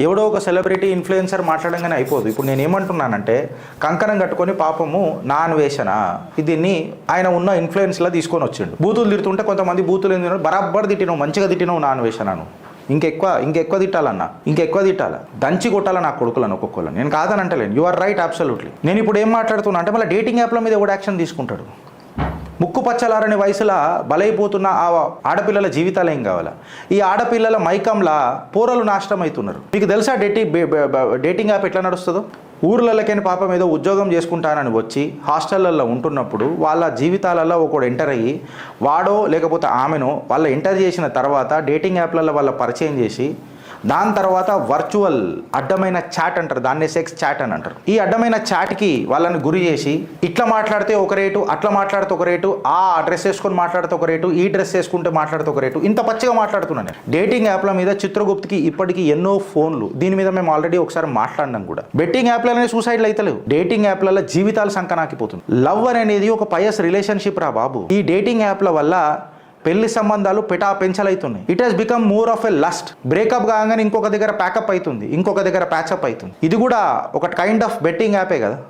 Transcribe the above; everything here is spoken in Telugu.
ఎవడో ఒక సెలబ్రిటీ ఇన్ఫ్లుయెన్సర్ మాట్లాడంగానే అయిపోదు. ఇప్పుడు నేను ఏమంటున్నానంటే కంకణం కట్టుకొని పాపము నా అన్వేషణ దీన్ని ఆయన ఉన్న ఇన్ఫ్లుయెన్స్లో తీసుకొని వచ్చిండు. బూతులు తిడుతుంటే కొంతమంది బూతులు ఎందుకు బరాబర్ తిట్టినావు, మంచిగా తిట్టినావు నా అన్వేషణను, ఇంకెక్కువ తిట్టాలన్నా, ఇంకెక్కువ తిట్టాలా, దంచి కొట్టాలా నా కొడుకులను ఒక్కొక్కలను. నేను కాదని అంటలేను, యు ఆర్ రైట్ అబ్సల్యూట్లీ. నేను ఇప్పుడు ఏం మాట్లాడుతున్నా అంటే మళ్ళీ డేటింగ్ యాప్ల మీద కూడా యాక్షన్ తీసుకుంటాడు. ముక్కు పచ్చలారని వయసులో బలైపోతున్న ఆ ఆడపిల్లల జీవితాలు ఏం కావాలా? ఈ ఆడపిల్లల మైకంలా పోరలు నాశనం అవుతున్నారు. మీకు తెలుసా డేటింగ్ యాప్ ఎట్లా నడుస్తుందో? ఊర్లలోకైనా పాపం ఏదో ఉద్యోగం చేసుకుంటానని వచ్చి హాస్టళ్ళల్లో ఉంటున్నప్పుడు వాళ్ళ జీవితాలలో ఒకడు ఎంటర్ అయ్యి వాడో లేకపోతే ఆమెనో వాళ్ళ ఎంటర్ చేసిన తర్వాత డేటింగ్ యాప్లలో వాళ్ళ పరిచయం చేసి దాని తర్వాత వర్చువల్ అడ్డమైన చాట్ అంటారు, దాన్నే సెక్స్ చాట్ అని అంటారు. ఈ అడ్డమైన చాట్కి వాళ్ళని గురి చేసి ఇట్లా మాట్లాడితే ఒక రేటు, అట్లా మాట్లాడితే ఒక రేటు, ఆ డ్రెస్ వేసుకొని మాట్లాడితే ఒక రేటు, ఈ డ్రెస్ వేసుకుంటే మాట్లాడితే ఒక రేటు, ఇంత పచ్చిగా మాట్లాడుతున్నాను. డేటింగ్ యాప్ల మీద చిత్రగుప్తికి ఇప్పటికీ ఎన్నో ఫోన్లు, దీని మీద మేము ఆల్రెడీ ఒకసారి మాట్లాడినాం కూడా. బెట్టింగ్ యాప్లనే సూసైడ్లు అయితలేవు, డేటింగ్ యాప్లలో జీవితాలు సంకనాకిపోతుంది. లవ్ అనేది ఒక పయస్ రిలేషన్షిప్ రా బాబు. ఈ డేటింగ్ యాప్ల వల్ల పెళ్లి సంబంధాలు పెంచలవుతున్నాయి. It has become more of a lust. Breakup కాగానే ఇంకొక దగ్గర ప్యాకప్ అవుతుంది, ఇంకొక దగ్గర ప్యాచప్ అవుతుంది. ఇది కూడా ఒక కైండ్ ఆఫ్ బెట్టింగ్ యాపే కదా.